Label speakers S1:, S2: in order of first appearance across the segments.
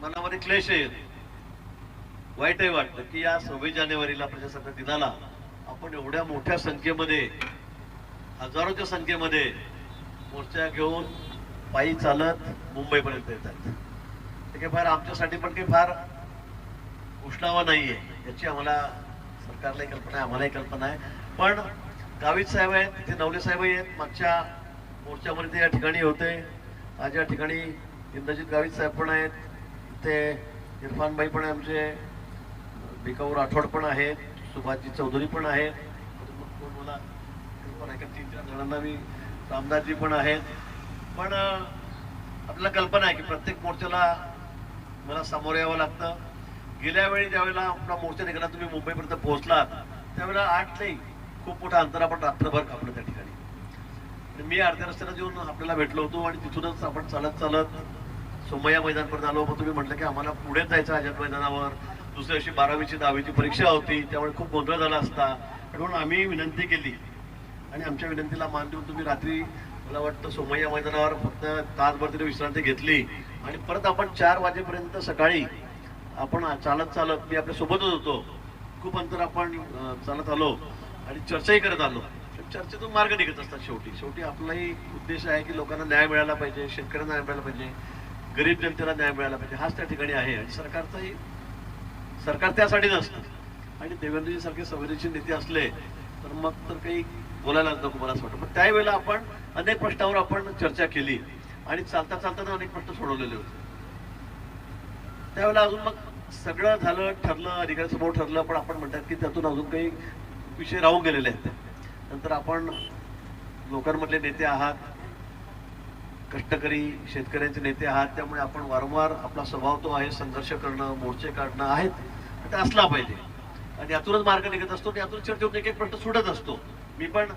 S1: मनामध्ये क्लेश आहे, वाईटही वाटतं की या 26 जानेवारीला प्रजासत्ताक दिनाला आपण एवढ्या मोठ्या संख्येमध्ये, हजारोच्या संख्येमध्ये मोर्चा घेऊन पायी चालत मुंबईपर्यंत येतात. ते काही फार आमच्यासाठी पण काही फार उष्णावा नाहीये, याची आम्हाला सरकारलाही कल्पना आहे, आम्हालाही कल्पना आहे. पण गावित साहेब आहेत, तिथे नवले साहेबही आहेत, मागच्या मोर्चामध्ये ते या ठिकाणी होते. आज या ठिकाणी इंद्रजित गावित साहेब पण आहेत, ते इरफानभाई पण आहे, आमचे भिकाऊ राठोड पण आहेत, सुभाषजी चौधरी पण आहेत, मला कल्पना आहे का 3-4 जणांना मी, रामदासजी पण आहेत. पण आपल्याला कल्पना आहे की प्रत्येक मोर्चाला मला सामोरं यावं लागतं. गेल्या वेळी ज्यावेळेला आपला मोर्चा निघाला, तुम्ही मुंबईपर्यंत पोहोचलात, त्यावेळेला 8 नाही खूप मोठा अंतर आपण रात्रभर कापलं त्या ठिकाणी. मी अर्ध्या रस्त्याला जेवून आपल्याला भेटलो होतो आणि तिथूनच आपण चालत चालत सोमय्या मैदानपर्यंत आलो. मग तुम्ही म्हटलं की आम्हाला पुढे जायचं आझाद मैदानावर, दुसऱ्या दिवशी 12वीची 10वीची परीक्षा होती, त्यामुळे खूप गोंधळ झाला असता. म्हणून आम्ही विनंती केली आणि आमच्या विनंतीला मान देऊन तुम्ही रात्री, मला वाटतं सोमय्या मैदानावर फक्त तासभर तरी विश्रांती घेतली आणि परत आपण 4 वाजेपर्यंत सकाळी आपण चालत चालत, मी आपल्या सोबतच होतो, खूप अंतर आपण चालत आलो आणि चर्चाही करत आलो. चर्चेतून मार्ग निघत असतात. शेवटी शेवटी आपलाही उद्देश आहे की लोकांना न्याय मिळाला पाहिजे, शेतकऱ्यांना न्याय मिळाला पाहिजे, गरीब जनतेला न्याय मिळाला पाहिजे, हाच त्या ठिकाणी आहे. आणि सरकार त्यासाठी नसतं. आणि देवेंद्रजी सारखे संवेदनशील नेते असले तर मग तर काही बोलायला नको मला असं वाटतं. पण त्यावेळेला आपण अनेक प्रश्नावर आपण चर्चा केली आणि चालता चालताना अनेक प्रश्न सोडवलेले होते. त्यावेळेला अजून मग सगळं झालं, ठरलं, अधिकाऱ्यांसमोर ठरलं, पण आपण म्हणतात की त्यातून अजून काही विषय राहून गेलेले आहेत. नंतर आपण लोकांमधले नेते आहात, कष्टकरी शेतकऱ्यांचे नेते आहात, त्यामुळे आपण वारंवार, आपला स्वभाव तो आहे संघर्ष करणं, मोर्चे काढणं आहेत, ते असला पाहिजे आणि यातूनच मार्ग निघत असतो, यातून चर्चेतून एक एक प्रश्न सुटत असतो. मी पण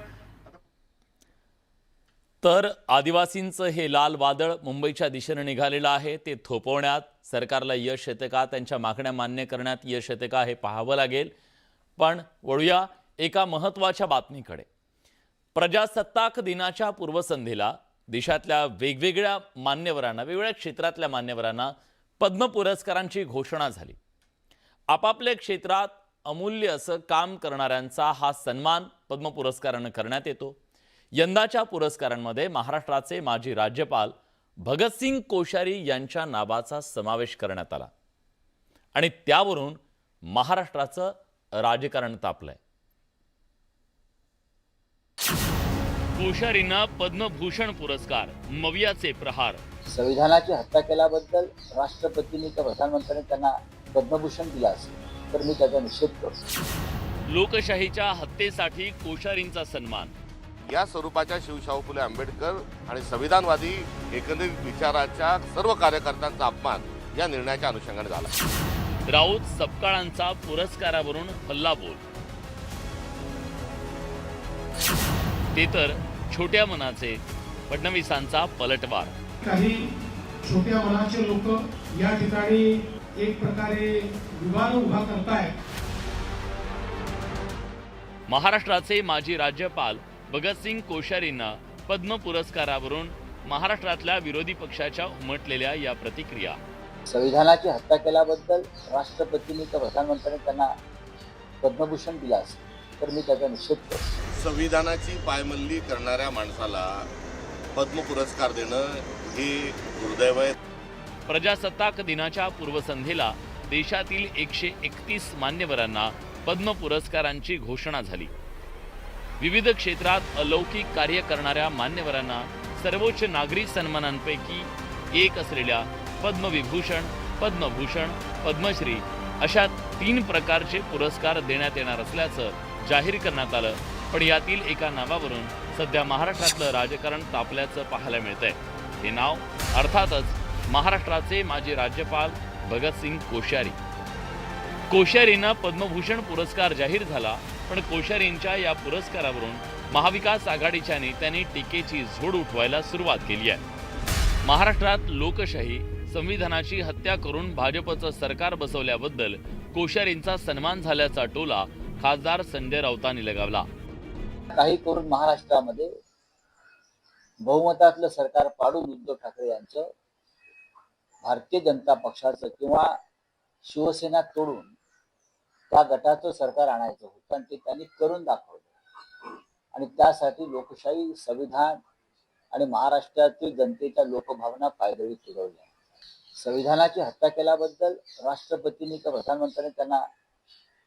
S2: तर आदिवासींचं हे लाल वादळ मुंबईच्या दिशेने निघालेलं आहे. ते थोपवण्यात सरकारला यश येते का, त्यांच्या मागण्या मान्य करण्यात यश येते का, हे पाहावं लागेल. पण वळूया एका महत्त्वाच्या बातमीकडे. प्रजासत्ताक दिनाच्या पूर्वसंध्येला देशातल्या वेगवेगळ्या मान्यवरांना, वेगवेगळ्या क्षेत्रातल्या मान्यवरांना पद्म पुरस्कारांची घोषणा झाली. आपापल्या क्षेत्रात अमूल्य असं काम करणाऱ्यांचा हा सन्मान पद्म पुरस्कारानं करण्यात येतो. यंदाच्या पुरस्कारांमध्ये महाराष्ट्राचे माजी राज्यपाल भगतसिंग कोश्यारी यांच्या नावाचा समावेश करण्यात आला आणि त्यावरून महाराष्ट्राचं राजकारण तापलंय. कोश्यारींना पद्मभूषण पुरस्कार, मवियाचे प्रहार.
S3: संविधानाची हत्या केल्याबद्दल राष्ट्रपतींनी किंवा प्रधानमंत्र्यांनी त्यांना पद्मभूषण दिला असेल तर मी त्याचा निषेध करतो.
S2: लोकशाहीच्या हत्येसाठी कोश्यारींचा सन्मान.
S4: या स्वरूपाच्या शिवशाहू फुले आंबेडकर आणि संविधानवादी एकंदरीत विचाराच्या सर्व कार्यकर्त्यांचा अपमान या निर्णयाच्या अनुषंगाने झाला.
S2: राऊत सपकाळांचा पुरस्कारावरून हल्लाबोल. ते तर छोट्या मनाचे, फडणवीसांचा पलटवार.
S5: काही छोट्या मनाचे लोक या ठिकाणी एक प्रकारे विवाद उभा करतायत.
S2: महाराष्ट्राचे माजी राज्यपाल भगतसिंग कोश्यारींना पद्म पुरस्कारावरून महाराष्ट्रातल्या विरोधी पक्षाच्या उमटलेल्या या प्रतिक्रिया.
S3: संविधानाची हत्या केल्याबद्दल राष्ट्रपतींनी किंवा प्रधानमंत्र्यांनी त्यांना पद्मभूषण दिला असेल तर मी त्याचा निषेध करतो.
S4: संविधानाची पायमल्ली करणाऱ्या माणसाला पद्म पुरस्कार देणं हे दुर्दैव आहे.
S2: प्रजासत्ताक दिनाच्या पूर्वसंध्येला देशातील 131 मान्यवरांना पद्म पुरस्कारांची घोषणा झाली. विविध क्षेत्रात अलौकिक कार्य करणाऱ्या मान्यवरांना सर्वोच्च नागरी सन्मानांपैकी एक असलेल्या पद्मविभूषण, पद्मभूषण, पद्मश्री अशा 3 प्रकारचे पुरस्कार देण्यात येणार असल्याचं जाहीर करण्यात आलं. पण यातील एका नावावरून सध्या महाराष्ट्रातलं राजकारण तापल्याचं पाहायला मिळतंय. हे नाव अर्थातच महाराष्ट्राचे माजी राज्यपाल भगतसिंग कोश्यारी. कोश्यारींना पद्मभूषण पुरस्कार जाहीर झाला, पण कोश्यारींच्या या पुरस्कारावरून महाविकास आघाडीच्या नेत्यांनी टीकेची झोड उठवायला सुरुवात केली आहे. महाराष्ट्रात लोकशाही, संविधानाची हत्या करून भाजपचं सरकार बसवल्याबद्दल कोश्यारींचा सन्मान झाल्याचा टोला खासदार संजय राऊतांनी लगावला.
S3: काही करून महाराष्ट्रामध्ये बहुमतातलं सरकार पाडून उद्धव ठाकरे यांचं भारतीय जनता पक्षाचं किंवा शिवसेना तोडून त्या गटाचं सरकार आणायचं होतं आणि ते त्यांनी करून दाखवलं. आणि त्यासाठी लोकशाही, संविधान आणि महाराष्ट्रातील जनतेच्या लोकभावना पायदळी फिरवल्या. संविधानाची हत्या केल्याबद्दल राष्ट्रपतींनी किंवा प्रधानमंत्र्यांनी त्यांना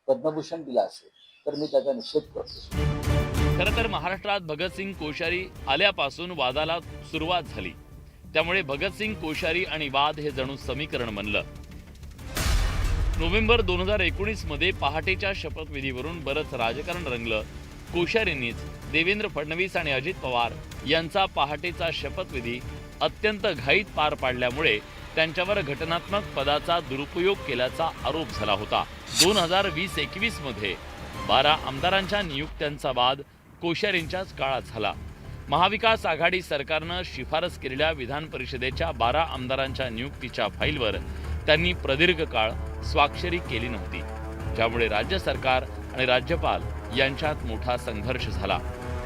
S3: पद्मभूषण दिला असेल तर मी त्याचा निषेध करतो.
S2: खरं तर महाराष्ट्रात भगतसिंग कोश्यारी आल्यापासून वादाला सुरुवात झाली. त्यामुळे भगतसिंग कोश्यारी आणि वाद हे जणू समीकरण बनलं. नोव्हेंबर 2019 मध्ये पहाटेच्या शपथविधीवरून बरंच राजकारण रंगलं. कोश्यारींनीच देवेंद्र फडणवीस आणि अजित पवार यांचा पहाटेचा शपथविधी अत्यंत घाईत पार पाडल्यामुळे त्यांच्यावर घटनात्मक पदाचा दुरुपयोग केल्याचा आरोप झाला होता. 2020-21 मध्ये 12 आमदारांच्या नियुक्त्यांचा वाद कोश्यारींच्याच काळात झाला. महाविकास आघाडी सरकारनं शिफारस केलेल्या विधान परिषदेच्या 12 आमदारांच्या नियुक्तीच्या फाईलवर त्यांनी प्रदीर्घ काळ स्वाक्षरी केली नव्हती, ज्यामुळे राज्य सरकार आणि राज्यपाल यांच्यात मोठा संघर्ष झाला.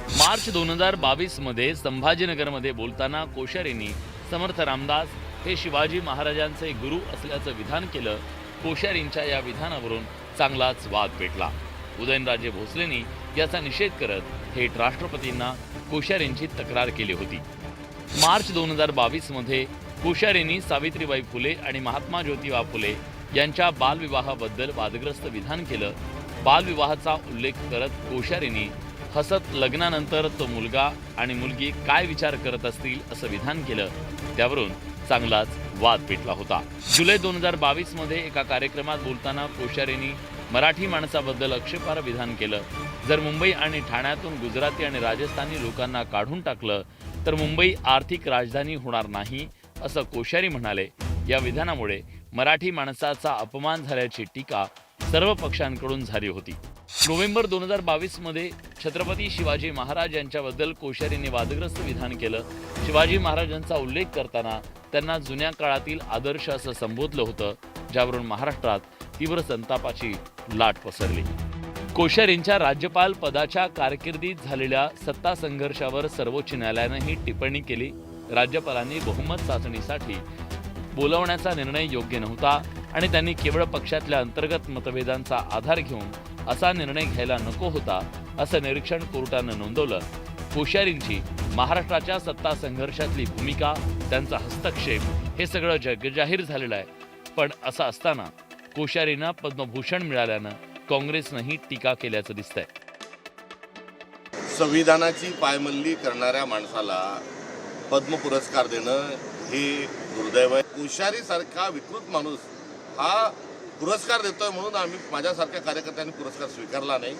S2: मार्च 2022 मध्ये संभाजीनगरमध्ये बोलताना कोश्यारींनी समर्थ रामदास हे शिवाजी महाराजांचे गुरु असल्याचं विधान केलं. कोश्यारींच्या या विधानावरून चांगलाच वाद पेटला. उदयनराजे भोसलेंनी याचा निषेध करत थेट राष्ट्रपतींना कोश्यारींची तक्रार केली होती. मार्च 2022 मध्ये कोश्यारींनी सावित्रीबाई फुले आणि महात्मा ज्योतिबा फुले यांच्या बालविवाहाबद्दल वादग्रस्त विधान केलं. बालविवाहाचा उल्लेख करत कोश्यारींनी हसत लग्नानंतर तो मुलगा आणि मुलगी काय विचार करत असतील असं विधान केलं. त्यावरून चांगलाच वाद पेटला होता. जुलै 2022 मध्ये एका कार्यक्रमात बोलताना कोश्यारींनी मराठी माणसाबद्दल आक्षेपार्ह विधान केलं. जर मुंबई आणि ठाण्यातून गुजराती आणि राजस्थानी लोकांना काढून टाकलं तर मुंबई आर्थिक राजधानी होणार नाही असं कोश्यारी म्हणाले. या विधानामुळे मराठी माणसाचा अपमान झाल्याची टीका सर्व पक्षांकडून झाली होती. नोव्हेंबर 2022 मध्ये छत्रपती शिवाजी महाराज यांच्याबद्दल कोश्यारींनी वादग्रस्त विधान केलं. शिवाजी महाराजांचा उल्लेख करताना त्यांना जुन्या काळातील आदर्श असं संबोधलं होतं, ज्यावरून महाराष्ट्रात तीव्र संतापाची लाट पसरली. कोश्यारींच्या राज्यपाल पदाच्या कारकिर्दीत झालेल्या सत्ता संघर्षावर सर्वोच्च न्यायालयानं ही टिप्पणी केली. राज्यपालांनी बहुमत चाचणीसाठी बोलवण्याचा निर्णय योग्य नव्हता आणि त्यांनी केवळ पक्षातल्या अंतर्गत मतभेदांचा आधार घेऊन असा निर्णय घ्यायला नको होता असं निरीक्षण कोर्टानं नोंदवलं. कोश्यारींची महाराष्ट्राच्या सत्ता संघर्षातली भूमिका, त्यांचा हस्तक्षेप हे सगळं जगजाहीर झालेलं आहे. पण असं असताना कोश्यारींना पद्मभूषण मिळाल्यानं काँग्रेसनंही टीका केल्याचं दिसतंय.
S4: संविधानाची पायमल्ली करणाऱ्या माणसाला पद्म पुरस्कार देणं हे दुर्दैव आहे. कोश्यारी सारखा विकृत माणूस हा पुरस्कार देतोय म्हणून आम्ही, माझ्यासारख्या कार्यकर्त्यांनी पुरस्कार स्वीकारला नाही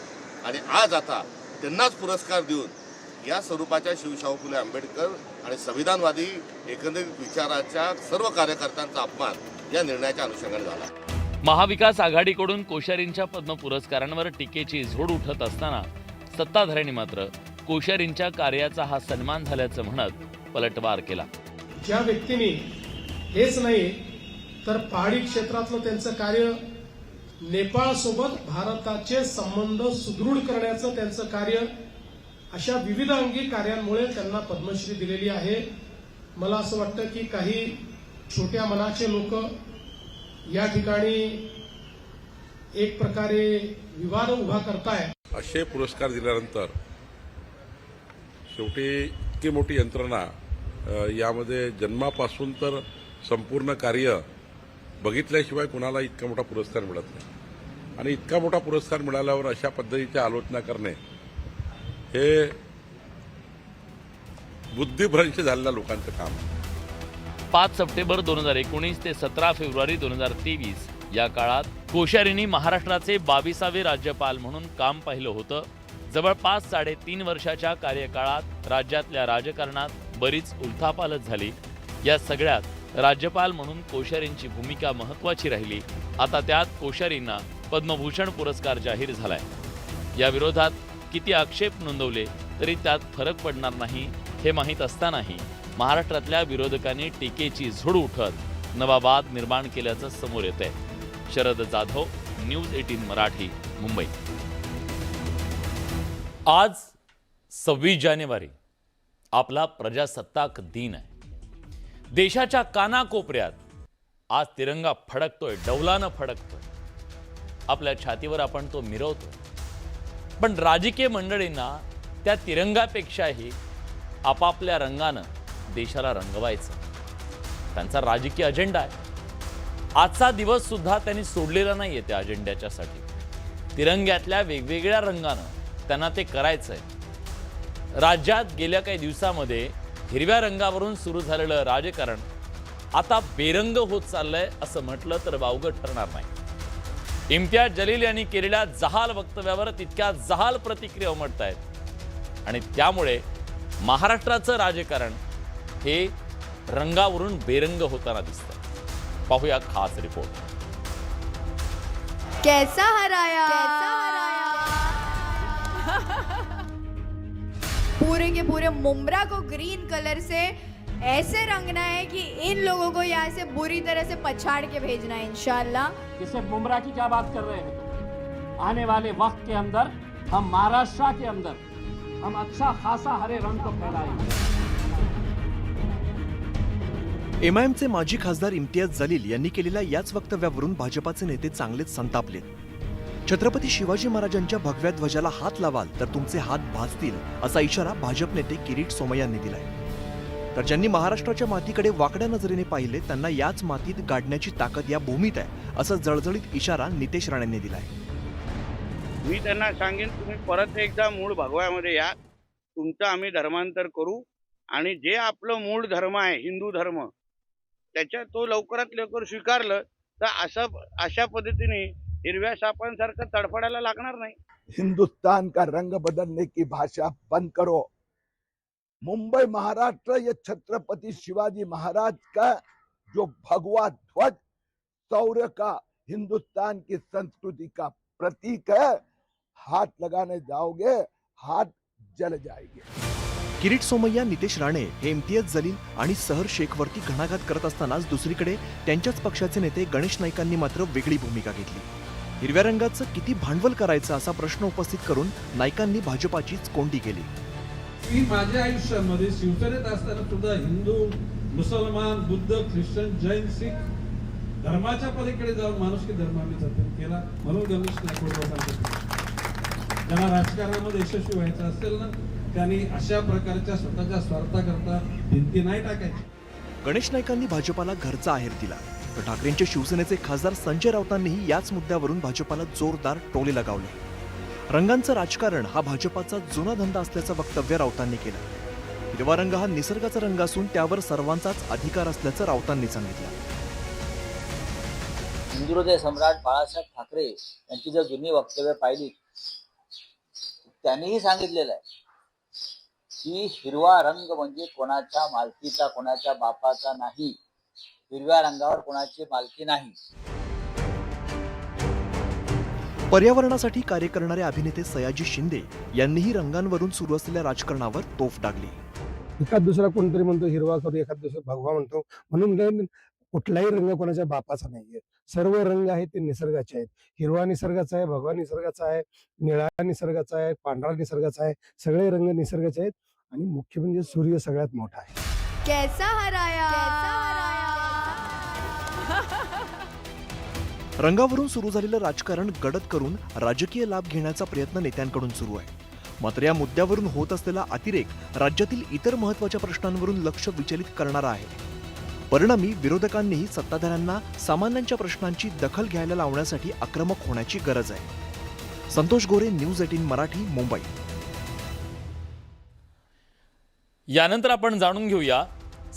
S4: आणि आज आता त्यांनाच पुरस्कार देऊन या स्वरूपाच्या शिवशाहू फुले आंबेडकर आणि संविधानवादी एकंदरीत विचाराच्या सर्व कार्यकर्त्यांचा अपमान या निर्णयाच्या अनुषंगाने झाला.
S2: महाविकास आघाडीकडून कोश्यारींच्या पद्म पुरस्कारांवर टीकेची झोड उठत असताना सत्ताधाऱ्यांनी मात्र कोश्यारींच्या कार्याचा हा सन्मान झाल्याचं म्हणत पलटवार केला.
S5: ज्या व्यक्तींनी हेच नाही तर पहाडी क्षेत्रातलं त्यांचं कार्य, नेपाळसोबत भारताचे संबंध सुदृढ करण्याचं त्यांचं कार्य, अशा विविध अंगी कार्यांमुळे त्यांना पद्मश्री दिलेली आहे. मला असं वाटतं की काही छोट्या मनाचे लोक या ठिकाणी एक प्रकारे विवाद उभा करताय.
S6: असे पुरस्कार दिल्यानंतर शेवटी इतकी मोठी यंत्रणा, यामध्ये जन्मापासून तर संपूर्ण कार्य बघितल्याशिवाय कुणाला इतका मोठा पुरस्कार मिळत नाही. आणि इतका मोठा पुरस्कार मिळाल्यावर अशा पद्धतीची आलोचना करणे हे बुद्धिभ्रंश झालेल्या लोकांचं काम आहे.
S2: 5 सप्टेंबर 2019 ते 17 फेब्रुवारी 2023 या काळात कोश्यारींनी महाराष्ट्राचे 22वे राज्यपाल म्हणून काम पाहिलं होतं. जवळपास 3.5 वर्षाच्या कार्यकाळात राज्यातल्या राजकारणात बरीच उलथापालथ झाली. या सगळ्यात राज्यपाल म्हणून कोश्यारींची भूमिका महत्त्वाची राहिली. आता त्यात कोश्यारींना पद्मभूषण पुरस्कार जाहीर झालाय. या विरोधात किती आक्षेप नोंदवले तरी त्यात फरक पडणार नाही हे माहीत असतानाही महाराष्ट्रातल्या विरोधकांनी टीकेची झोड उठत नवा वाद निर्माण केल्याचं समोर येतंय. शरद जाधव, न्यूज 18 मराठी, मुंबई. आज 26 जानेवारी आपला प्रजासत्ताक दिन आहे. देशाच्या कानाकोपऱ्यात आज तिरंगा फडकतोय, डौलानं फडकतोय, आपल्या छातीवर आपण तो मिरवतोय. पण राजकीय मंडळींना त्या तिरंगापेक्षाही आपापल्या रंगानं देशाला रंगवायचं त्यांचा राजकीय अजेंडा आहे. आजचा दिवस सुद्धा त्यांनी सोडलेला नाहीये त्या अजेंड्याच्यासाठी. तिरंग्यातल्या वेगवेगळ्या रंगानं त्यांना ते करायचंय. राज्यात गेल्या काही दिवसामध्ये हिरव्या रंगावरून सुरू झालेलं राजकारण आता बेरंग होत चाललंय असं म्हटलं तर वावगं ठरणार नाही. इम्तियाज जलील यांनी केलेल्या जहाल वक्तव्यावर तितक्या जहाल प्रतिक्रिया उमटत आहेत आणि त्यामुळे महाराष्ट्राचं राजकारण हे रंगावरून बेरंग होताना दिसतंय. पाहूया खास रिपोर्ट.
S7: कैसा हराया पूरे के पूरे मुमरा को ग्रीन कलर से ऐसे रंगना है कि इन लोगों को यहाँ से बुरी तरह से पछाड़ के भेजना है इंशाल्लाह.
S8: इसे बुमराह की क्या बात कर रहे हैं? आने वाले वक्त के अंदर हम महाराष्ट्र के अंदर हम अच्छा खासा हरे रंग को फैलाएंगे.
S9: एमआयएमचे माजी खासदार इम्तियाज जलील यांनी केलेल्या याच वक्तव्यावरून भाजपाचे नेते चांगलेच संतापलेत. छत्रपती शिवाजी महाराजांच्या भगव्या ध्वजाला हात लावाल तर तुमचे हात भाजतील असा इशारा भाजप नेते किरीट सोमय्यांनी दिलाय. तर ज्यांनी महाराष्ट्राच्या मातीकडे वाकड्या नजरेने पाहिले त्यांना याच मातीत गाडण्याची ताकद या भूमीत आहे असा जळजळीत इशारा नितेश राणेंनी दिलाय.
S10: मी त्यांना सांगेन, तुम्ही परत एकदा मूळ भगव्यामध्ये या, तुमचं आम्ही धर्मांतर करू आणि जे आपलं मूळ धर्म आहे हिंदू धर्म त्याच्या तो लवकरात लवकर स्वीकारलं तर अशा पद्धतीने हिरव्या सापांसारखं तडफडायला लागणार नाही.
S11: हिंदुस्तान का रंग बदलने की भाषा बंद करो. मुंबई महाराष्ट्र ये छत्रपति शिवाजी महाराज का जो भगवा ध्वज शौर्य का हिंदुस्तान की संस्कृति का प्रतीक है. हाथ लगाने जाओगे हाथ जल जाएंगे.
S9: किरीट सोमय्या, नितेश राणे हे इम्तियाज जलील आणि सहर शेखवरती घणाघात करत असतानाच दुसरीकडे त्यांच्याच पक्षाचे नेते गणेश नाईकांनी मात्र वेगळी भूमिका घेतली. हिरव्या रंगाचं किती भांडवल करायचं असा प्रश्न उपस्थित करून नाईकांनी भाजपाचीच कोंडी केली.
S5: मी माझ्या आयुष्यामध्ये शिवसेनेत असताना सुद्धा हिंदू, मुसलमान, बुद्ध, ख्रिश्चन, जैन, शीख धर्माच्या पलीकडे जाऊन माणुसकी धर्माने जतन केला. म्हणून गणेश नाईक ज्यांना राजकारणामध्ये यशस्वी व्हायचं असेल ना त्यांनी अशा प्रकारच्या स्वतःच्या स्वार्थाकरता भिंती नाही टाकायची.
S9: गणेश नाईकांनी भाजपाला घरचा आहेर दिला तर ठाकरेंच्या शिवसेनेचे खासदार संजय राऊतांनीही याच मुद्द्यावरून भाजपाला जोरदार टोले लगावले. रंगांचं राजकारण हा भाजपाचा जुना धंदा असल्याचं वक्तव्य राऊतांनी केलं. हिरवा रंग हा निसर्गाचा रंग असून त्यावर सर्वांचाच अधिकार असल्याचं राऊतांनी सांगितलं.
S3: हिंदुहृदय सम्राट बाळासाहेब ठाकरे यांची जर जुनी वक्तव्य पाहिली त्यांनीही सांगितलेलं आहे की हिरवा रंग म्हणजे कोणाच्या मालकीचा, कोणाच्या बापाचा नाही. हिरव्या रंगावर कोणाची मालकी नाही.
S9: पर्यावरणासाठी कार्य करणारे अभिनेते सयाजी शिंदे यांनीही रंगांवरून सुरू असलेल्या राजकारणावर तोफ डागली.
S5: एखाद दुसरा कोणतरी म्हणतो हिरवा करू, एखाद दुसरा भगवा म्हणतो. म्हणून कुठलाही रंग कोणाच्या बापाचा नाहीये. सर्व रंग आहेत ते निसर्गाचे आहेत. हिरवा निसर्गाचा आहे, भगवा निसर्गाचा आहे, निळा निसर्गाचा आहे, पांढरा निसर्गाचा आहे. सगळे रंग निसर्गाचे आहेत आणि मुख्य म्हणजे सूर्य सगळ्यात मोठा आहे.
S7: कैसा हराया
S9: रंगावरून सुरू झालेलं राजकारण गडद करून राजकीय लाभ घेण्याचा प्रयत्न नेत्यांकडून सुरू आहे. मात्र या मुद्द्यावरून होत असलेला अतिरेक राज्यातील इतर महत्त्वाच्या प्रश्नांवरून लक्ष विचलित करणारा आहे. परिणामी विरोधकांनीही सत्ताधाऱ्यांना सामान्यांच्या प्रश्नांची दखल घ्यायला लावण्यासाठी आक्रमक होण्याची गरज आहे. संतोष गोरे, न्यूज 18 मराठी, मुंबई.
S2: यानंतर आपण जाणून घेऊया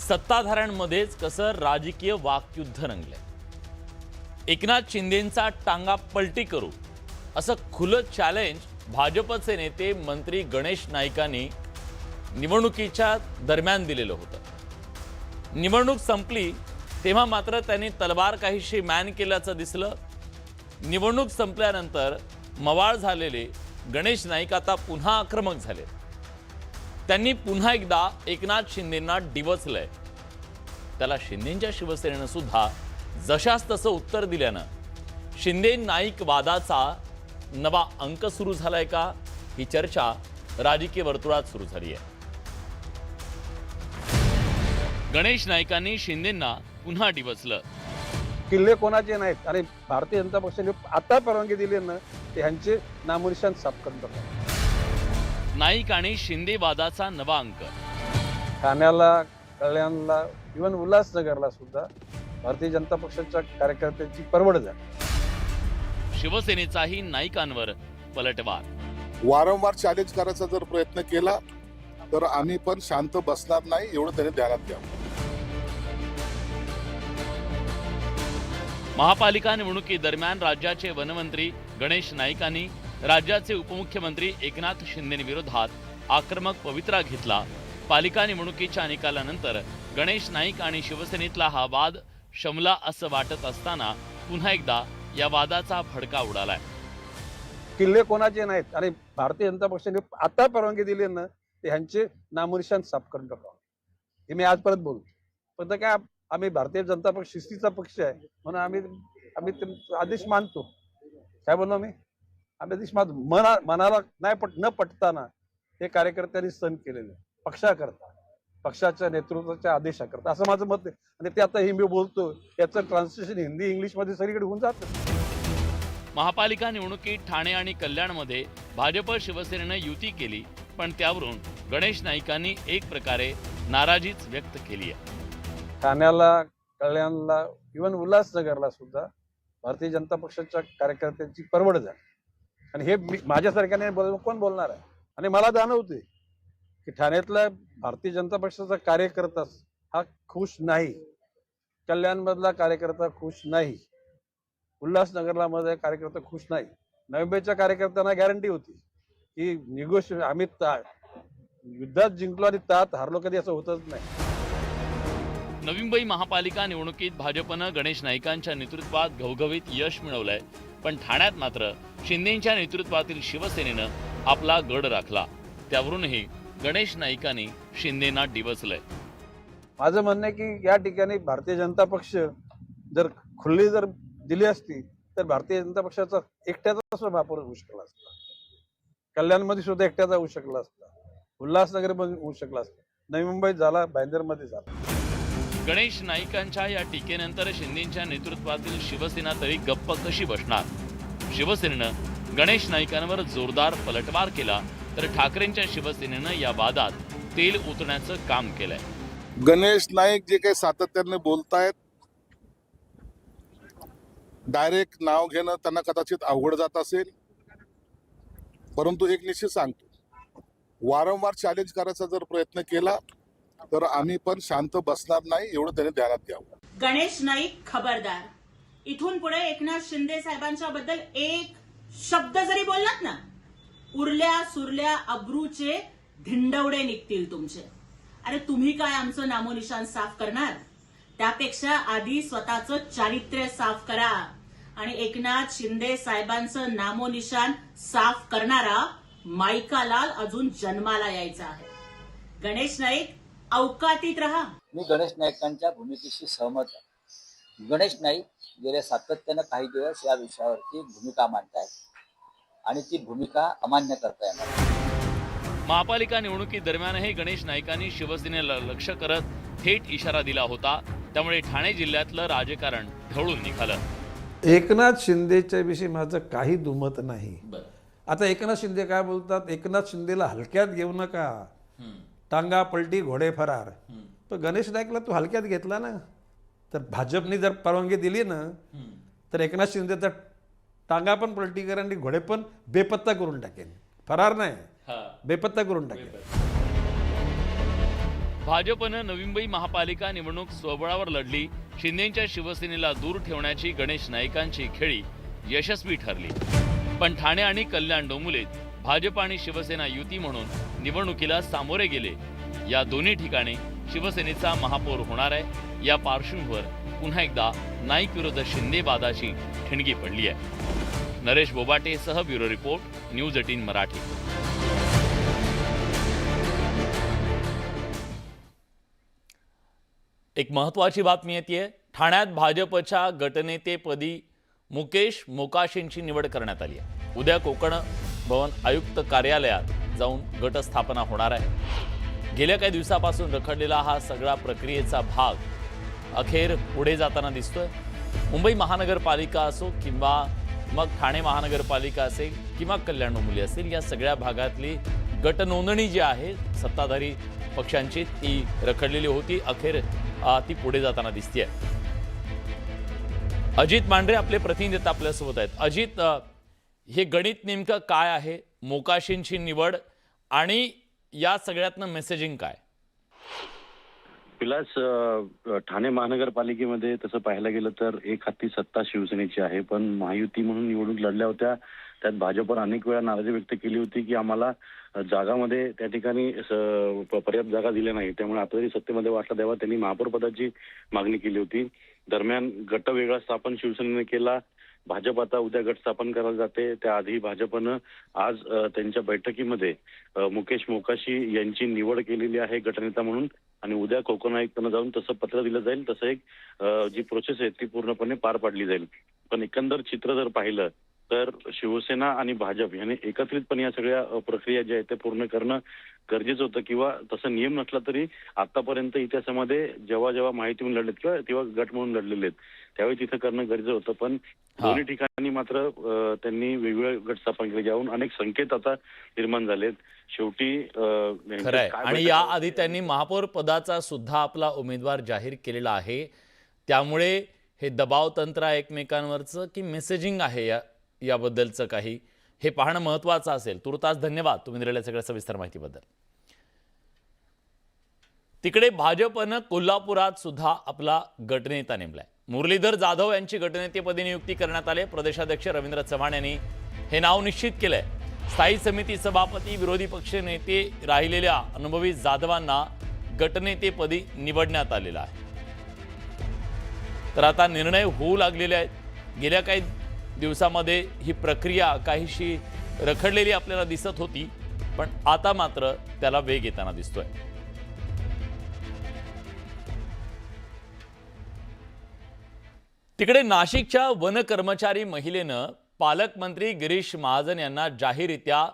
S2: सत्ताधाऱ्यांमध्येच कसं राजकीय वाकयुद्ध रंगलंय. एकनाथ शिंदेंचा टांगा पलटी करू असं खुलं चॅलेंज भाजपचे नेते मंत्री गणेश नाईकांनी निवडणुकीच्या दरम्यान दिलेलं होतं. निवडणूक संपली तेव्हा मात्र त्यांनी तलवार काहीशी मॅन केल्याचं दिसलं. निवडणूक संपल्यानंतर मवाळ झालेले गणेश नाईक आता पुन्हा आक्रमक झाले. त्यांनी पुन्हा एकदा एकनाथ शिंदेंना डिवचलंय. त्याला शिंदेंच्या शिवसेनेनं सुद्धा जशास तसं उत्तर दिल्यानं शिंदे नाईक वादाचा नवा अंक सुरू झालाय का, ही चर्चा राजकीय वर्तुळात सुरू झाली आहे. गणेश नाईकांनी शिंदेंना पुन्हा डिवचलं.
S8: किल्ले कोणाचे नाहीत आणि भारतीय जनता पक्षाने आता परवानगी दिली ना ते ह्यांचे नामनिशाण साफ करून टाकतात.
S2: नाईक आणि शिंदे वादाचा नवा अंक.
S8: ठाण्याला, कल्याणला, इव्हन उल्हासनगरला सुद्धा भारतीय जनता पक्षाच्या कार्यकर्त्यांची परवड झाली.
S2: शिवसेनेचाही नाईकांवर पलटवार.
S4: वारंवार चॅलेंज करायचा जर प्रयत्न केला तर आम्ही पण शांत बसणार नाही, एवढं त्याने ध्यानात घ्यावं.
S2: महापालिका निवडणुकीदरम्यान राज्याचे वनमंत्री गणेश नाईकांनी राज्याचे उपमुख्यमंत्री एकनाथ शिंदेविरोधात आक्रमक पवित्रा घेतला. पालिका निवडणुकीच्या निकालानंतर गणेश नाईक आणि शिवसेनेतला हा वाद शमला असं वाटत असताना पुन्हा एकदा या वादाचा भडका उडालाय.
S8: किल्ले कोणाचे नाहीत आणि भारतीय जनता पक्षाने आता परवानगी दिली ना ते ह्यांचे नामनिशाण साफ करून टाकावं. हे मी आज परत बोलतो. पण काय आम्ही भारतीय जनता पक्ष शिस्तीचा पक्ष आहे म्हणून आम्ही ते आदेश मानतो. काय बोललो आम्ही आदेश मानतो. मनाला न पटताना हे कार्यकर्त्यांनी सण केलेले पक्षाकरता, पक्षाच्या नेतृत्वाच्या आदेशाकरता असं माझं मत आहे. आणि ते आता हे मी बोलतो याचं ट्रान्सलेशन हिंदी इंग्लिशमध्ये सगळीकडे होऊन जातं.
S2: महापालिका निवडणुकीत ठाणे आणि कल्याणमध्ये भाजप शिवसेनेनं युती केली, पण त्यावरून गणेश नाईकांनी एक प्रकारे नाराजीच व्यक्त केली आहे.
S8: ठाण्याला, कल्याणला, इव्हन उल्हासनगरला सुद्धा भारतीय जनता पक्षाच्या कार्यकर्त्यांची परवड झाली. आणि हे माझ्यासारख्याने कोण बोलणार आहे. आणि मला जाणवते की ठाण्यातला भारतीय जनता पक्षाचा कार्यकर्ता हा खुश नाही, कल्याणमधला कार्यकर्ता खुश नाही, उल्हासनगरला मध्ये कार्यकर्ता खुश नाही. नवी मुंबईच्या कार्यकर्त्यांना गॅरंटी होती की निगोशिएशन आम्ही युद्धात जिंकलो आणि तात हारलो, कधी असं होतच नाही.
S2: नवी मुंबई महापालिका निवडणुकीत भाजपनं गणेश नाईकांच्या नेतृत्वात घवघवीत यश मिळवलंय, पण ठाण्यात मात्र शिंदेंच्या नेतृत्वातील शिवसेनेनं आपला गड राखला. त्यावरूनही गणेश नाईकांनी शिंदेंना डिवचलंय.
S8: माझं म्हणणं आहे की या ठिकाणी भारतीय जनता पक्ष जर खुल्ली जर दिली असती तर भारतीय जनता पक्षाचा एकट्याचा सुद्धा महापौर होऊ शकला असता, कल्याणमध्ये सुद्धा एकट्याचा होऊ शकला असता, उल्हासनगरमध्ये होऊ शकला असता, नवी मुंबईत झाला, भाईंदरमध्ये झाला.
S2: गणेश नाईकांच्या या टीकेनंतर शिंदेंच्या नेतृत्वातील शिवसेना तरी गप्प कशी बसणार? शिवसेनेनं गणेश नाईकांवर जोरदार पलटवार केला, तर ठाकरेंच्या शिवसेनेनं या वादात तेल ओतण्याचं काम केलंय.
S4: गणेश नाईक जे काही सातत्याने बोलतायत, डायरेक्ट नाव घेणं त्यांना कदाचित अवघड जात असेल, परंतु एक निश्चित सांगतो, वारंवार चॅलेंज करायचा जर प्रयत्न केला तर आम्ही पण शांत बसणार नाही, एवढं त्याने ध्यानात घ्यावं.
S12: गणेश नाईक खबरदार. इथून पुढे एकनाथ शिंदे साहेबांच्या बद्दल एक शब्द जरी बोललात ना, उरल्या सुरल्या अब्रूचे धिंडवडे निघतील तुमचे. अरे तुम्ही काय आमचं नामोनिशान साफ करणार? त्यापेक्षा आधी स्वतःचं चारित्र्य साफ करा. आणि एकनाथ शिंदे साहेबांचं नामोनिशान साफ करणारा माईकालाल अजून जन्माला यायचा आहे. गणेश नाईक अवकातीत राहा.
S3: मी गणेश नाईकांच्या भूमिकेशी सहमत आहे. गणेश नाईक गेल्या सातत्यानं काही दिवस या विषयावरती भूमिका मांडतायत आणि ती भूमिका अमान्य करता येणार.
S2: महापालिका निवडणुकीदरम्यानही गणेश नाईकांनी शिवसेनेला लक्ष करत थेट इशारा दिला होता. त्यामुळे ठाणे जिल्ह्यातलं राजकारण ढवळून निघालं.
S13: एकनाथ शिंदेच्या विषयी माझं काही दुमत नाही. आता एकनाथ शिंदे काय बोलतात, एकनाथ शिंदेला हलक्यात घेऊ नका, टांगा पलटी घोडे फरार. पण गणेश नाईकला तू हलक्यात घेतला ना, तर भाजपने जर परवानगी दिली ना तर एकनाथ शिंदेचा टांगा पण पलटी करेन आणि घोडे पण बेपत्ता करून टाकेन. फरार नाही, बेपत्ता करून टाकेन.
S2: भाजपनं नवी मुंबई महापालिका निवडणूक स्वबळावर लढली. शिंदेंच्या शिवसेनेला दूर ठेवण्याची गणेश नाईकांची खेळी यशस्वी ठरली. पण ठाणे आणि कल्याण डोंबिवलीत भाजप आणि शिवसेना युती म्हणून निवडणुकीला सामोरे गेले. या दोन्ही ठिकाणी शिवसेनेचा महापौर होणार आहे. या पार्श्वभूमीवर पुन्हा एकदा नाईक विरुद्ध शिंदे वादाची ठिणगी पडली आहे. नरेश बोबाटेसह ब्युरो रिपोर्ट, न्यूज 18 मराठी. एक महत्त्वाची बातमी येते. ठाण्यात भाजपच्या गटनेतेपदी मुकेश मोकाशींची निवड करण्यात आली आहे. उद्या कोकण भवन आयुक्त कार्यालयात जाऊन गटस्थापना होणार आहे. गेल्या काही दिवसापासून रखडलेला हा सगळा प्रक्रियेचा भाग अखेर पुढे जाताना दिसतोय. मुंबई महानगरपालिका असो किंवा मग ठाणे महानगरपालिका असेल किंवा कल्याण डोंबिवली असेल, या सगळ्या भागातली गटनोंदणी जी आहे सत्ताधारी पक्षांची ती रखडलेली होती. अखेर ती पुढे जाताना दिसतेय. अजित मांढरे आपले प्रतिनिधी आपल्यासोबत आहेत. अजित, हे गणित नेमकं काय आहे? मोकाशींची निवड आणि या सगळ्यातनं मेसेजिंग काय?
S14: विलास, ठाणे महानगरपालिकेमध्ये तसं पाहायला गेलं तर एक हाती सत्ता शिवसेनेची आहे, पण महायुती म्हणून निवडणूक लढल्या होत्या. त्यात भाजपवर अनेक वेळा नाराजी व्यक्त केली होती की आम्हाला जागामध्ये त्या ठिकाणी पर्याप्त जागा दिल्या नाही, त्यामुळे आता जरी सत्तेमध्ये वाटला तेव्हा त्यांनी महापौर पदाची मागणी केली होती. दरम्यान गट वेगळा स्थापन शिवसेनेने केला. भाजप आता उद्या गट स्थापन करायला जाते. त्याआधी भाजपनं आज त्यांच्या बैठकीमध्ये मुकेश मोकाशी यांची निवड केलेली आहे गटनेता म्हणून, आणि उद्या कोकण आयुक्तांना जाऊन तसं पत्र दिलं जाईल. तसं एक जी प्रोसेस आहे ती पूर्णपणे पार पाडली जाईल. पण एकंदर चित्र जर पाहिलं तर शिवसेना आणि भाजप यांनी एकत्रितपणे या सगळ्या प्रक्रिया ज्या आहेत त्या पूर्ण करणं गरजेचं होतं, किंवा तसं नियम नसला तरी आतापर्यंत इतिहासामध्ये जेव्हा जेव्हा माहिती म्हणून लढलेत किंवा तेव्हा गट म्हणून लढलेले आहेत त्यावेळी तिथं करणं गरजेचं होतं. पण दोन्ही ठिकाणी मात्र त्यांनी वेगवेगळे गट स्थापन केले, ज्याहून अनेक संकेत आता निर्माण झालेत. शेवटी
S2: खरंय. आणि याआधी त्यांनी महापौर पदाचा सुद्धा आपला उमेदवार जाहीर केलेला आहे. त्यामुळे हे दबाव तंत्र आहे एकमेकांवरचं की मेसेजिंग आहे याबद्दलचं काही, हे पाहणं महत्त्वाचं असेल. तुर्तास धन्यवाद तुम्ही दिलेल्या सगळ्या सविस्तर माहितीबद्दल. तिकडे भाजपनं कोल्हापुरात सुद्धा आपला गटनेता नेमलाय. मुरलीधर जाधव यांची गटनेतेपदी नियुक्ती करण्यात आली. प्रदेशाध्यक्ष रवींद्र चव्हाण यांनी हे नाव निश्चित केलंय. स्थायी समिती सभापती विरोधी पक्ष नेते राहिलेल्या अनुभवी जाधवांना गटनेतेपदी निवडण्यात आलेला आहे. तर आता निर्णय होऊ लागलेले आहेत. गेल्या काही दिवसामध्ये ही प्रक्रिया काहीशी रखडलेली आपल्याला दिसत होती, पण आता मात्र त्याला वेग येताना दिसतोय. तिकडे नाशिकच्या वन कर्मचारी महिलेनं पालकमंत्री गिरीश महाजन यांना जाहीररित्या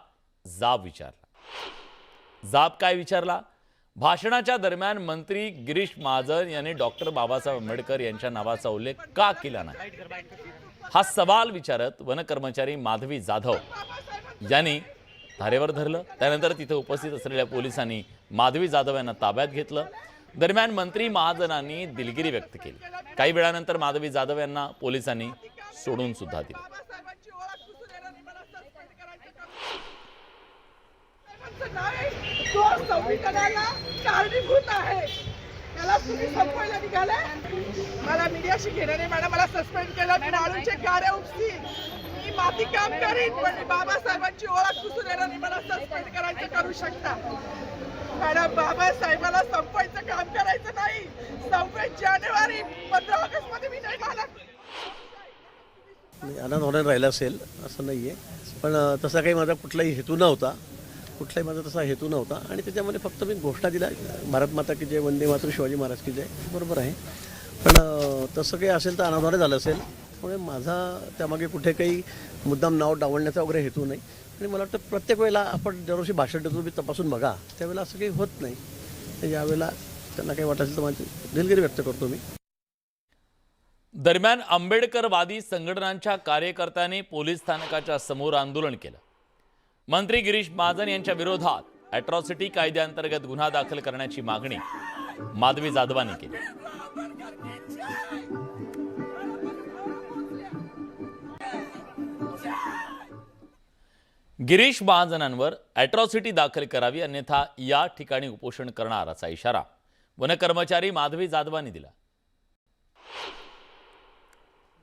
S2: जाब विचारला. जाब काय विचारला? भाषणाच्या दरम्यान मंत्री गिरीश महाजन यांनी डॉक्टर बाबासाहेब आंबेडकर यांच्या नावाचा उल्लेख का केला नाही, हा सवाल विचारत वन कर्मचारी माधवी जाधव यांनी धारेवर धरलं. त्यानंतर तिथे उपस्थित असलेल्या पोलिसांनी माधवी जाधव यांना ताब्यात घेतलं. दरम्यान मंत्री महाजनांनी दिलगिरी व्यक्त केली. काही वेळानंतर माधवी जाधव यांना पोलिसांनी सोडून सुद्धा दिलं.
S15: कारणीभूत आहे त्याला तुम्ही संपवायला निघाले. मला मीडियाशी घेणारे मॅडम मला सस्पेंड केलं. मी माळूंचे गाड्या उपसीन, मी माती काम करीन, पण बाबासाहेबांची ओळख पुसून येणार मला सस्पेंड करायचं करू शकता. मॅडम, बाबासाहेबाला संपवायचं काम करायचं नाही. 26 जानेवारी 15 ऑगस्ट मध्ये मी नाही मला
S16: आनंद होण्यात राहिला असेल असं नाहीये, पण तसा काही माझा कुठलाही हेतू नव्हता. तसा हेतू नव्हता. आणि त्याच्यामध्ये फक्त मी घोषणा दिल्या, भारत माता की जय, वंदे मातरम, शिवाजी महाराज की जय, बरोबर आहे. पण तसं काही असेल तर अनादराने झालं असेल. त्यामुळे माझा त्यामागे कुठे काही मुद्दाम नाव डावलण्याचा वगैरे हेतू नाही. आणि मला वाटतं प्रत्येक वेळेला आपण दरवर्षी भाषण देतो तुम्ही तपासून बघा, त्यावेळेला असं काही होत नाही. यावेळेला त्यांना काही वाटायचं तर माझी दिलगिरी व्यक्त करतो मी.
S2: दरम्यान आंबेडकरवादी संघटनांच्या कार्यकर्त्यांनी पोलीस स्थानकाच्या समोर आंदोलन केलं. मंत्री गिरीश महाजन यांच्या विरोधात अॅट्रॉसिटी कायद्याअंतर्गत गुन्हा दाखल करण्याची मागणी माधवी जाधवांनी केली. गिरीश महाजनांवर अॅट्रॉसिटी दाखल करावी, अन्यथा या ठिकाणी उपोषण करणार असा इशारा वनकर्मचारी माधवी जाधवांनी दिला.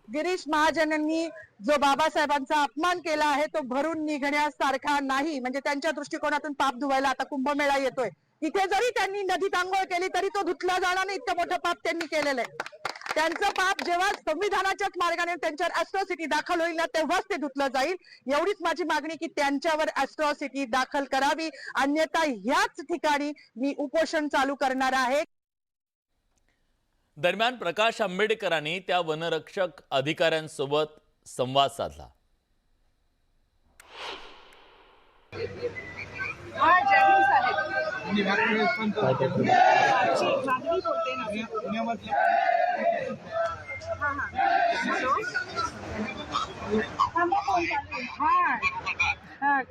S15: गिरीश महाजनांनी जो बाबासाहेबांचा अपमान केला आहे तो भरून निघण्यासारखा नाही. म्हणजे त्यांच्या दृष्टिकोनातून पाप धुवायला आता कुंभमेळा येतोय. तिथे जरी त्यांनी नदीत आंघोळ केली तरी तो धुतला जाणार नाही, इतकं मोठं पाप त्यांनी केलेलं आहे. त्यांचं पाप जेव्हा संविधानाच्याच मार्गाने त्यांच्यावर अॅट्रॉसिटी दाखल होईल ना तेव्हाच ते धुतलं जाईल. एवढीच माझी मागणी की त्यांच्यावर अॅट्रॉसिटी दाखल करावी, अन्यथा ह्याच ठिकाणी मी उपोषण चालू करणार आहे.
S2: दरम्यान प्रकाश आंबेडकरांनी त्या वनरक्षक अधिकाऱ्यांसोबत संवाद साधला.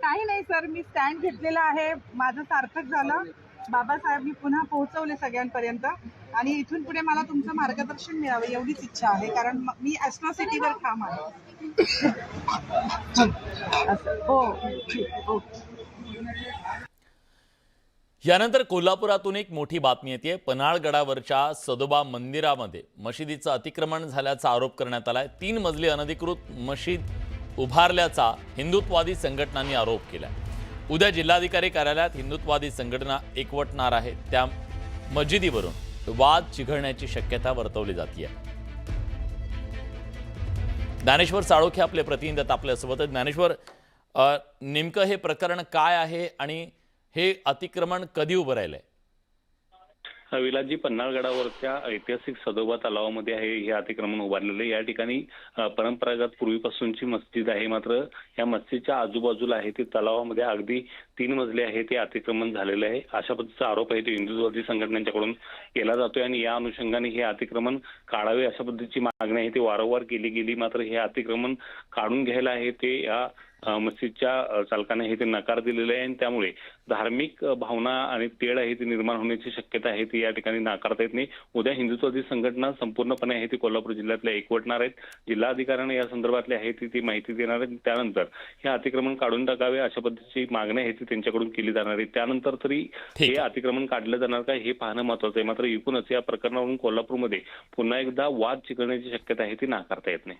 S15: काही नाही सर, मी स्टँड घेतलेला आहे, माझं सार्थक झालं. बाबासाहेब मी पुन्हा पोहोचवले सगळ्यांपर्यंत आणि इथून पुढे मला तुमचं मार्गदर्शन मिळावं एवढीच इच्छा आहे, कारण मी ॲट्रॉसिटीवर ठाम आहे. हो ओके.
S2: यानंतर कोल्हापुरातून एक मोठी बातमी येते. पन्हाळगडावरच्या सदोबा मंदिरामध्ये मशिदीचं अतिक्रमण झाल्याचा आरोप करण्यात आलाय. 3 मजली अनधिकृत मशीद उभारल्याचा हिंदुत्ववादी संघटनांनी आरोप केलाय. उद्या जिल्हाधिकारी कार्यालयात हिंदुत्ववादी संघटना एकवटणार आहे. त्या मस्जिदीवरून वाद चिघळण्याची शक्यता वर्तवली जाते. ज्ञानेश्वर साळोखे आपले प्रतिनिधी आहेत आपल्यासोबत. ज्ञानेश्वर, नेमकं हे प्रकरण काय आहे आणि हे अतिक्रमण कधी उभं राहिलंय?
S14: विलासजी, पन्हाळगडावरच्या ऐतिहासिक सदोबा तलावामध्ये आहे हे अतिक्रमण उभारलेलं. या ठिकाणी परंपरागत पूर्वीपासूनची मस्जिद आहे, मात्र या मस्जिदच्या आजूबाजूला आहे ते तलावामध्ये अगदी 3 मजले आहे ते अतिक्रमण झालेलं आहे. अशा पद्धतीचा आरोप आहे तो हिंदुत्ववादी संघटनांच्याकडून केला जातोय आणि या अनुषंगाने हे अतिक्रमण काढावे अशा पद्धतीची मागणी आहे ती वारंवार केली गेली. मात्र हे अतिक्रमण काढून घ्यायला आहे ते या मस्जिदच्या चालकाने हे ते नकार दिलेले आहे आणि त्यामुळे धार्मिक भावना आणि तेढ आहे ती निर्माण होण्याची शक्यता आहे ती या ठिकाणी नाकारता येत नाही. उद्या हिंदुत्ववादी संघटना संपूर्णपणे आहे ती कोल्हापूर जिल्ह्यातल्या एकवटणार आहेत. जिल्हाधिकाऱ्यांना या संदर्भातली आहे ती माहिती देणार आहेत. त्यानंतर हे अतिक्रमण काढून टाकावे अशा पद्धतीची मागणी आहे ती त्यांच्याकडून केली जाणार आहे. त्यानंतर तरी हे अतिक्रमण काढलं जाणार का हे पाहणं महत्वाचं आहे. मात्र एकूणच या प्रकरणावरून कोल्हापूरमध्ये पुन्हा एकदा वाद चिघळण्याची शक्यता आहे ती नाकारता येत नाही.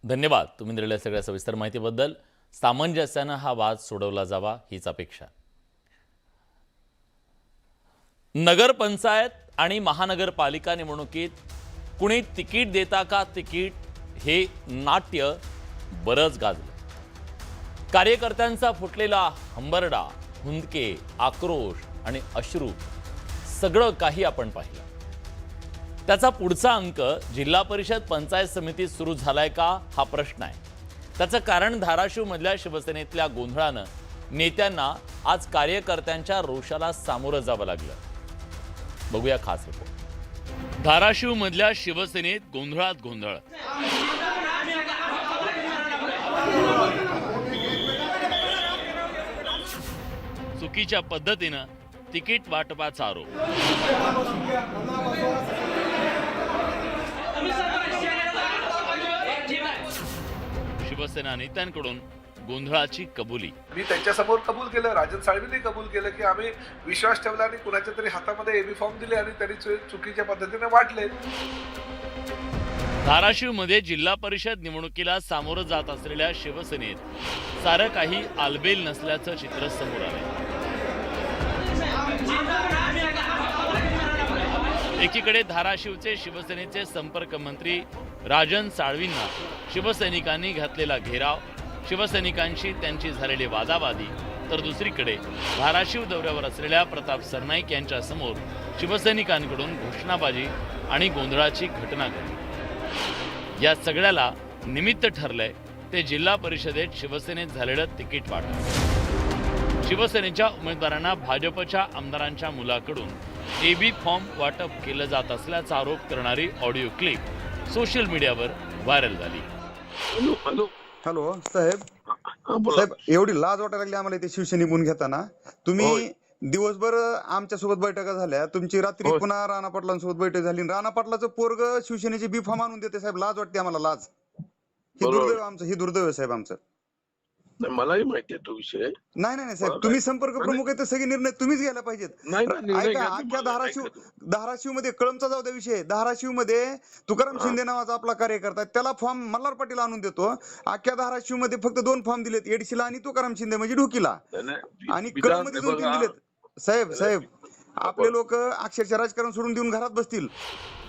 S2: धन्यवाद तुम्ही दिलेल्या सगळ्या सविस्तर माहितीबद्दल. सामंजस्यानं हा वाद सोडवला जावा हीच अपेक्षा. नगरपंचायत आणि महानगरपालिका निवडणुकीत कुणी तिकीट देता का तिकीट हे नाट्य बरंच गाजलं. कार्यकर्त्यांचा फुटलेला हंबरडा, हुंदके, आक्रोश आणि अश्रू सगळं काही आपण पाहिलं. त्याचा पुढचा अंक जिल्हा परिषद पंचायत समितीत सुरू झालाय का हा प्रश्न आहे. त्याचं कारण धाराशिवमधल्या शिवसेनेतल्या गोंधळानं नेत्यांना आज कार्यकर्त्यांच्या रोषाला सामोरं जावं लागलं. बघूया खास रिपोर्ट. धाराशिवमधल्या शिवसेनेत गोंधळात गोंधळ. चुकीच्या पद्धतीनं तिकीट वाटपाचा आरोप. शिवसेना नेत्यांकडून गोंधळाची कबुली.
S17: मी त्यांच्यासमोर कबूल केलं, राजन साळवींनी कबूल केलं की आम्ही विश्वास ठेवला आणि कुणाच्या तरी हातामध्ये एबी फॉर्म दिले आणि त्यांनी चुकीच्या पद्धतीने वाटले.
S2: धाराशिवमध्ये जिल्हा परिषद निवडणुकीला सामोरं जात असलेल्या शिवसेनेत सारं काही आलबेल नसल्याचं चित्र समोर आलंय. एकीकडे धाराशिवचे शिवसेनेचे संपर्क मंत्री राजन साळवींना शिवसैनिकांनी घातलेला घेराव, शिवसैनिकांशी त्यांची झालेली वादावादी, तर दुसरीकडे धाराशिव दौऱ्यावर असलेल्या प्रताप सरनाईक यांच्या समोर शिवसैनिकांकडून घोषणाबाजी आणि गोंधळाची घटना घडली. या सगळ्याला निमित्त ठरलंय ते जिल्हा परिषदेत शिवसेनेत झालेलं तिकीट वाटप. शिवसेनेच्या उमेदवारांना भाजपच्या आमदारांच्या मुलाकडून एबी फॉर्म वाटप केलं जात असल्याचा आरोप करणारी ऑडिओ क्लिप सोशल मीडियावर व्हायरल झाली.
S18: हॅलो साहेब, एवढी लाज वाटायला लागली आम्हाला इथे शिवसैनिकून घेताना. तुम्ही दिवसभर आमच्या सोबत बैठका झाल्या, तुमची रात्री पुन्हा राणा पाटलांसोबत बैठक झाली. राणा पाटलाचं पोरग शिवसेनेची बी फॉर्म आणून देते साहेब. लाज वाटते आम्हाला, लाज. हे दुर्दैव आमचं, हे दुर्दैव साहेब आमचं.
S19: मलाही माहिती आहे तो विषय.
S18: नाही साहेब, तुम्ही संपर्क प्रमुख आहे तर सगळे निर्णय तुम्हीच घ्यायला पाहिजेत. अख्ख्या धाराशिव मध्ये कळमचा जाऊ द्या विषय. धाराशिव मध्ये तुकाराम शिंदे नावाचा आपला कार्यकर्ता, त्याला फॉर्म मल्हार पाटील आणून देतो. अख्ख्या धाराशिव मध्ये फक्त 2 फॉर्म दिलेत, एडशीला आणि तुकाराम शिंदे म्हणजे ढोकीला, आणि कळम मध्ये 2-3 दिलेत. साहेब आपले लोक अक्षरशः राजकारण सोडून देऊन घरात बसतील.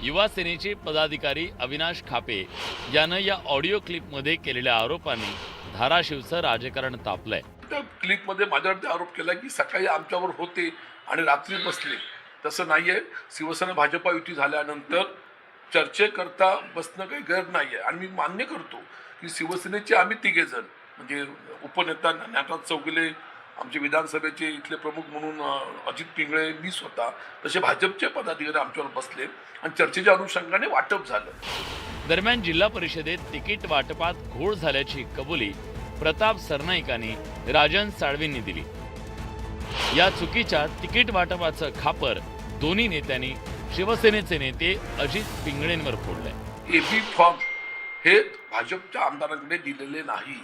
S2: युवा सेनेचे पदाधिकारी अविनाश खापे यानं या ऑडिओ क्लिपमध्ये केलेल्या आरोपांनी धाराशिवचं राजकारण तापलंय.
S17: त्या क्लिपमध्ये माझ्यावरती आरोप केला की सकाळी आमच्यावर होते आणि रात्री बसले. तसं नाहीये. शिवसेना भाजपा युती झाल्यानंतर चर्चेकरता बसणं काही गरज नाहीये. आणि मी मान्य करतो की शिवसेनेचे आम्ही 3 जण म्हणजे उपनेता ज्ञानराज चौगुले, आमचे विधानसभेचे इथले प्रमुख म्हणून अजित पिंगळे मी स्वतः तसे भाजपचे पदाधिकारी आमच्यावर बसले आणि चर्चेच्या अनुषंगाने वाटप झालं.
S2: दरम्यान जिल्हा परिषदेत तिकीट वाटपात घोळ झाल्याची कबुली प्रताप सरनाईकांनी राजन साळवींनी दिली. या चुकीच्या तिकीट वाटपाचं खापर दोन्ही नेत्यांनी शिवसेनेचे नेते अजित पिंगळेंवर फोडलंय.
S17: एबी फॉर्म हे भाजपच्या आमदारांकडे दिलेले नाही.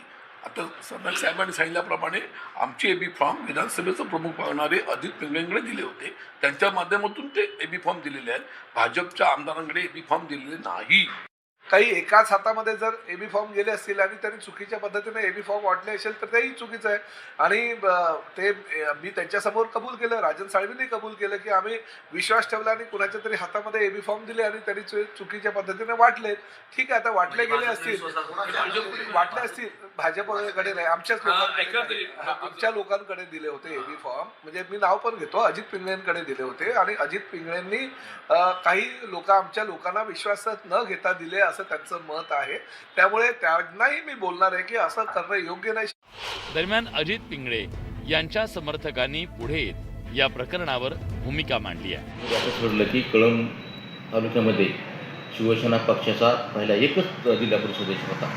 S17: आता सरनाईक साहेबांनी सांगितल्याप्रमाणे आमचे एबी फॉर्म विधानसभेचे प्रमुख पाहणारे अजित पिंगळेंकडे दिले होते. त्यांच्या माध्यमातून ते एबी फॉर्म दिलेले आहेत. भाजपच्या आमदारांकडे एबी फॉर्म दिलेले नाही.
S20: काही एकाच हातामध्ये जर एबी फॉर्म गेले असतील आणि त्यांनी चुकीच्या पद्धतीने एबी फॉर्म वाटले असेल तर तेही चुकीचं आहे. आणि ते मी त्यांच्यासमोर कबूल केलं, राजन साळवींनी कबूल केलं की आम्ही विश्वास ठेवला आणि कुणाच्या तरी हातामध्ये एबी फॉर्म दिले आणि त्यांनी चुकीच्या पद्धतीने वाटले. ठीक आहे, आता वाटले गेले असतील, वाटले असतील, भाजपकडे नाही, आमच्या लोकांकडे दिले होते एबी फॉर्म. म्हणजे मी नाव पण घेतो, अजित पिंगळेंकडे दिले होते आणि अजित पिंगळेंनी काही आमच्या लोकांना विश्वासात न घेता दिले असं त्यांचं मत आहे. त्यामुळे त्यांनाही मी बोलणार आहे की असं करणं योग्य नाही.
S2: दरम्यान अजित पिंगळे यांच्या समर्थकांनी पुढे येत या प्रकरणावर भूमिका मांडली आहे.
S21: असं ठरलं की कळंब तालुक्यामध्ये शिवसेना पक्षाचा पहिला एकच जिल्हा परिषद सदस्य होता,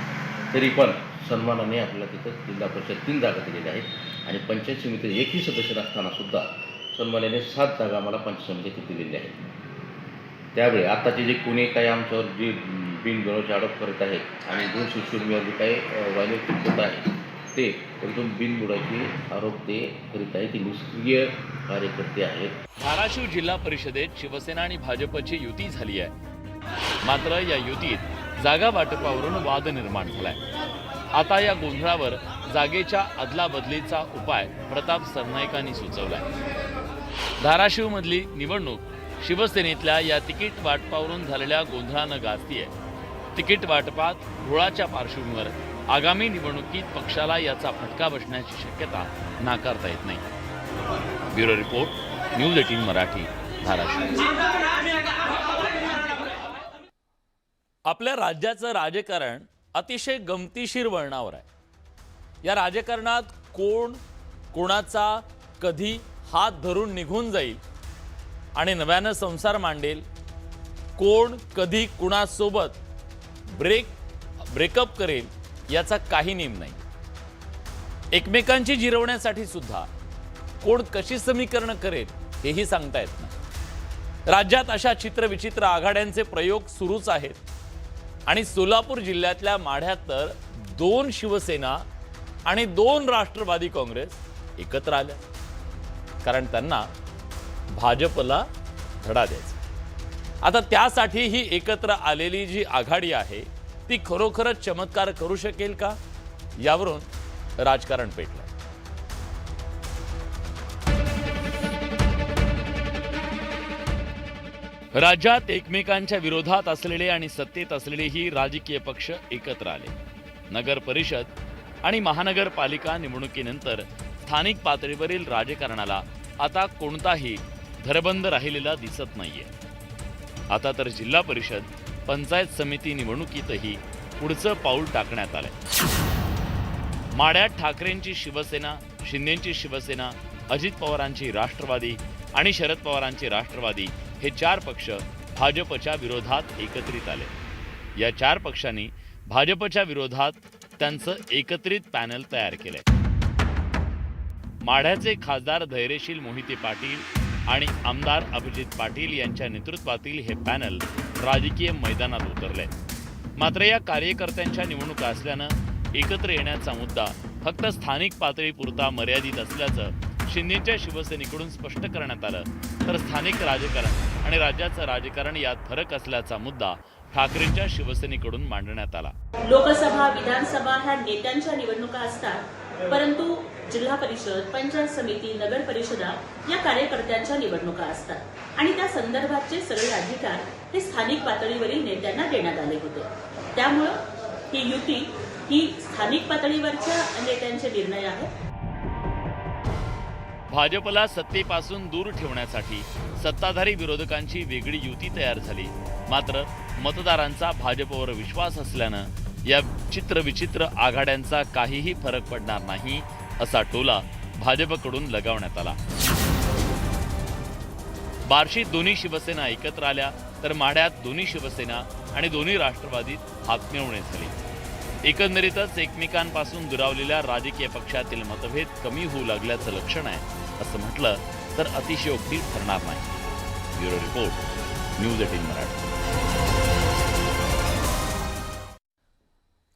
S21: तरी पण सन्मानाने आपल्याला तिथं जिल्हा परिषद 3 जागा दिलेल्या आहेत आणि पंचायत समितीत एकही सदस्य नसताना सुद्धा सन्मानाने 7 जागा आम्हाला पंचायत समितीत दिलेल्या आहेत. त्यावेळी आताचे जे कोणी काही आमच्यावर जे बिनबुडाचे आरोप करत आहेत आणि 2 शिवसेनेवर जे काही वायलेट होत आहे ते एकदम बिनबुडाचे आरोप ते करीत आहेत. ते निष्क्रिय कार्यकर्ते आहेत.
S2: धाराशिव जिल्हा परिषदेत शिवसेना आणि भाजपची युती झाली आहे. मात्र या युतीत जागा वाटपावरून वाद निर्माण झालाय. आता या गोंधळावर जागेच्या अदलाबदलीचा उपाय प्रताप सरनाईकांनी सुचवलाय. धाराशिवमधली निवडणूक शिवसेनेतल्या या तिकीट वाटपावरून झालेल्या गोंधळानं गाजतीये. तिकीट वाटपात घोळाच्या पार्श्वभूमीवर आगामी निवडणुकीत पक्षाला याचा फटका बसण्याची शक्यता नाकारता येत नाही. Bureau report, news 18 Marathi, Dharashiv. आपल्या राज्याचं राजकारण अतिशय गमतीशीर वळणावर आहे. या राजकारणात कोण कोणाचा कधी हात धरून निघून जाईल आणि नव्यानं संसार मांडेल, कोण कधी कुणासोबत ब्रेकअप करेल याचा काही नेम नाही. एकमेकांची जिरवण्यासाठी सुद्धा कोण कशी समीकरणं करेल हेही सांगता येत नाही. राज्यात अशा चित्रविचित्र आघाड्यांचे प्रयोग सुरूच आहेत आणि सोलापूर जिल्ह्यातल्या माढ्यात तर 2 शिवसेना आणि 2 राष्ट्रवादी काँग्रेस एकत्र आल्या, कारण त्यांना भाजपला धडा द्यायचा. आता त्यासाठी ही एकत्र आलेली जी आघाडी आहे ती खरोखरच चमत्कार करू शकेल का, यावरून राजकारण पेटलं. राज्यात एकमेकांच्या विरोधात असलेले आणि सत्तेत असलेले ही राजकीय पक्ष एकत्र आले. नगर परिषद आणि महानगरपालिका निवडणुकीनंतर स्थानिक पातळीवरील राजकारणाला आता कोणताही धरबंध राहिलेला दिसत नाहीये. आता तर जिल्हा परिषद, पंचायत समिती निवडणुकीतही पुढचं पाऊल टाकण्यात आलंय. माढ्यात ठाकरेंची शिवसेना, शिंदेंची शिवसेना, अजित पवारांची राष्ट्रवादी आणि शरद पवारांची राष्ट्रवादी हे 4 पक्ष भाजपच्या विरोधात एकत्रित आले. या 4 पक्षांनी भाजपच्या विरोधात त्यांचं एकत्रित पॅनल तयार केलंय. माढ्याचे खासदार धैर्यशील मोहिते पाटील आणि आमदार अभिजित पाटील यांच्या नेतृत्वातील हे पॅनल राजकीय मैदानात उतरले. मात्र या कार्यकर्त्यांच्या निवडणुका असल्यानं एकत्र येण्याचा मुद्दा फक्त स्थानिक पातळीपुरता मर्यादित असल्याचं शिंदेच्या शिवसेनेकडून स्पष्ट करण्यात आलं. तर स्थानिक राजकारण आणि राज्याचं राजकारण यात फरक असल्याचा मुद्दा ठाकरेंच्या शिवसेनेकडून मांडण्यात आला.
S12: लोकसभा, विधानसभा ह्या नेत्यांच्या निवडणुका असतात, परंतु जिल्हा परिषद, पंचायत समिती, नगर परिषदा या कार्यकर्त्यांच्या निवडणुका असतात आणि त्या संदर्भातचे सगळे अधिकार हे स्थानिक पातळीवरील नेत्यांना देण्यात आले होते. त्यामुळं ही युती ही स्थानिक पातळीवरच्या नेत्यांचे निर्णय आहे.
S2: भाजपला सत्तेपासून दूर ठेवण्यासाठी सत्ताधारी विरोधकांची वेगळी युती तयार झाली. मात्र मतदारांचा भाजपवर विश्वास असल्यानं या चित्रविचित्र आघाड्यांचा काहीही फरक पडणार नाही असा टोला भाजपकडून लगावण्यात आला। बार्शीत दोन्ही शिवसेना एकत्र आल्या तर माढ्यात दोन्ही शिवसेना आणि दोन्ही राष्ट्रवादीत हातमिळवणी झाली। एकंदरीतच एकमेकांपासून दुरावलेल्या राजकीय पक्षातील मतभेद कमी होऊ लागल्याचं लक्षण आहे असं म्हटलं तर अतिशयोक्ती ठरणार नाही। Bureau report, news 18 Marathi.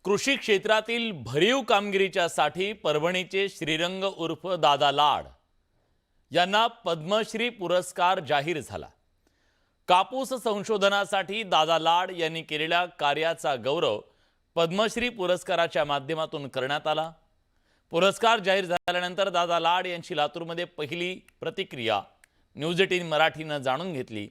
S2: कृषी क्षेत्रातील भरीव कामगिरीच्या साठी परभणीचे श्रीरंग उर्फ दादा लाड यांना पद्मश्री पुरस्कार जाहीर झाला। कापूस संशोधनासाठी दादा लाड यांनी केलेल्या कार्याचा गौरव पद्मश्री पुरस्काराच्या माध्यमातून करण्यात आला। पुरस्कार जाहीर झाल्यानंतर दादा लाड यांची लातूरमध्ये पहिली प्रतिक्रिया न्यूज 18 मराठीनं जाणून घेतली।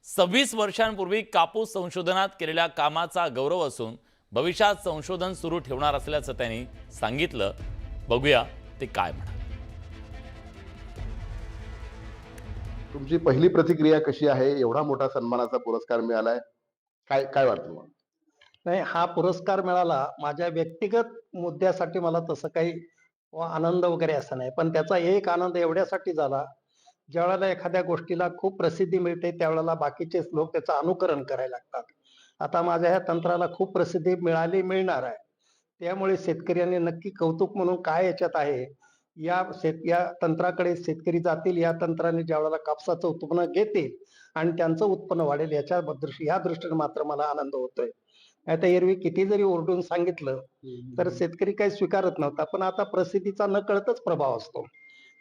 S2: 26 वर्षांपूर्वी कापूस संशोधनात केलेल्या कामाचा गौरव असून भविष्यात संशोधन सुरू ठेवणार असल्याचं त्यांनी सांगितलं। बघूया ते काय म्हणाले।
S1: तुमची पहिली प्रतिक्रिया कशी आहे? एवढा मोठा सन्मानाचा पुरस्कार मिळालाय, काय काय वाटतं तुम्हाला?
S22: नाही, हा पुरस्कार मिळाला माझ्या व्यक्तिगत मुद्द्यासाठी मला तसं काही आनंद वगैरे असं नाही, पण त्याचा एक आनंद एवढ्यासाठी झाला, ज्यावेळेला एखाद्या गोष्टीला खूप प्रसिद्धी मिळते त्यावेळेला बाकीचेच लोक त्याचं अनुकरण करायला लागतात। आता माझ्या ह्या तंत्राला खूप प्रसिद्धी मिळणार आहे, त्यामुळे शेतकऱ्यांनी नक्की कौतुक म्हणून काय याच्यात आहे, या तंत्राकडे शेतकरी जातील, या तंत्राने ज्यावेळेला कापसाचं उत्पन्न घेतील आणि त्यांचं उत्पन्न वाढेल या दृष्टीने मात्र मला आनंद होतोय। आता एरवी किती जरी ओरडून सांगितलं तर शेतकरी काही स्वीकारत नव्हता, पण आता प्रसिद्धीचा न कळतच प्रभाव असतो।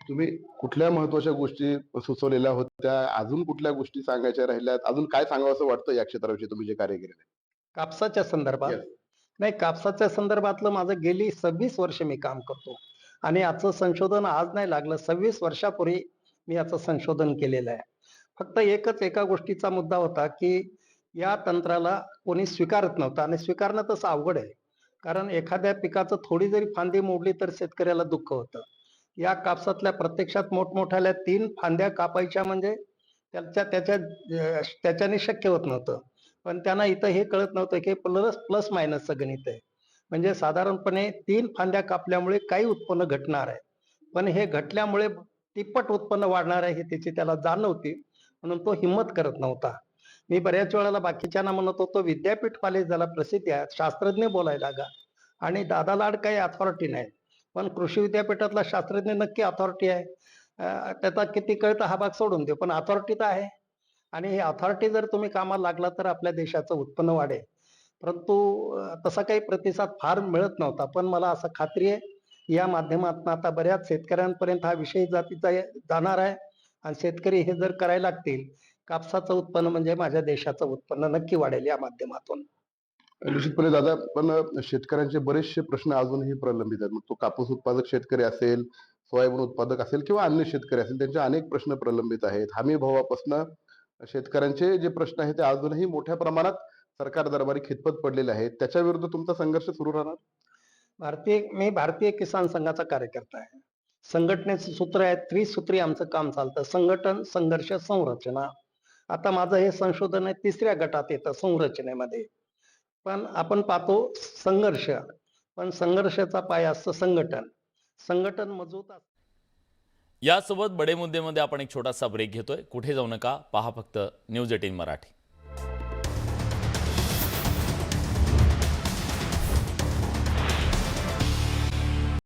S1: तुम्ही कुठल्या महत्वाच्या गोष्टी सुचवलेल्या होत्या, अजून कुठल्या गोष्टी सांगायच्या राहिल्यात, अजून काय सांगावं वाटतं या क्षेत्राविषयी तुम्ही जे कार्य केलेलं आहे?
S22: कापसाच्या संदर्भात नाही, कापसाच्या संदर्भातलं माझं गेली 26 वर्ष मी काम करतो आणि याचं संशोधन आज नाही लागलं, 26 वर्षापूर्वी मी याचं संशोधन केलेलं आहे। फक्त एका गोष्टीचा मुद्दा होता की या तंत्राला कोणी स्वीकारत नव्हतं आणि स्वीकारणं तसं अवघड आहे, कारण एखाद्या पिकाचं थोडी जरी फांदी मोडली तर शेतकऱ्याला दुःख होतं। या कापसातल्या प्रत्यक्षात मोठमोठ्याल्या 3 फांद्या कापायच्या म्हणजे त्याच्याने शक्य होत नव्हतं, पण त्यांना इथं हे कळत नव्हतं की प्लस मायनसचं गणित आहे, म्हणजे साधारणपणे 3 फांद्या कापल्यामुळे काही उत्पन्न घटणार आहे, पण हे घटल्यामुळे तिप्पट उत्पन्न वाढणार आहे हे त्याची त्याला जाण होती, म्हणून तो हिंमत करत नव्हता। मी बऱ्याच वेळेला बाकीच्यांना म्हणत होतो विद्यापीठ कॉलेज झाला प्रसिद्धी आहे, शास्त्रज्ञ बोलायला लागा, आणि दादा लाड काही अथॉरिटी नाही, पण कृषी विद्यापीठातला शास्त्रज्ञ नक्की अथॉरिटी आहे। त्याचा किती कळतं हा भाग सोडून दे, पण अथॉरिटी तर आहे, आणि ही अथॉरिटी जर तुम्ही कामाला लागला तर आपल्या देशाचं उत्पन्न वाढेल। परंतु तसा काही प्रतिसाद फार मिळत नव्हता, पण मला असं खात्री आहे या माध्यमातून आता बऱ्याच शेतकऱ्यांपर्यंत हा विषय जाणार आहे आणि शेतकरी हे जर करायला लागतील, कापसाचं उत्पन्न म्हणजे माझ्या देशाचं उत्पन्न नक्की वाढेल या माध्यमातून।
S1: निश्चितपणे दादा, पण शेतकऱ्यांचे बरेचसे प्रश्न अजूनही प्रलंबित आहेत। मग तो कापूस उत्पादक शेतकरी असेल, सोयाबीन उत्पादक असेल किंवा अन्य शेतकरी असेल, त्यांचे अनेक प्रश्न प्रलंबित आहेत। हमी भावापासून शेतकऱ्यांचे जे प्रश्न आहेत ते अजूनही मोठ्या प्रमाणात सरकार दरबारी खितपत पडलेले आहेत, त्याच्या विरुद्ध तुमचा संघर्ष सुरू राहणार?
S22: मी भारतीय किसान संघाचा कार्यकर्ता आहे। संघटनेचं सूत्र आहे, त्रिसूत्री आमचं काम चालतं, संघटन, संघर्ष, संरचना। आता माझं हे संशोधन आहे 3ऱ्या गटात येतं संरचनेमध्ये, पण आपण पाहतो संघर्ष, पण संघर्षाचा पाय असतं संघटन मजबूत असतं।
S2: यासोबत बडे मुद्देमध्ये आपण एक छोटासा ब्रेक घेतोय, कुठे जाऊ नका, पहा फक्त न्यूज 18 मराठी।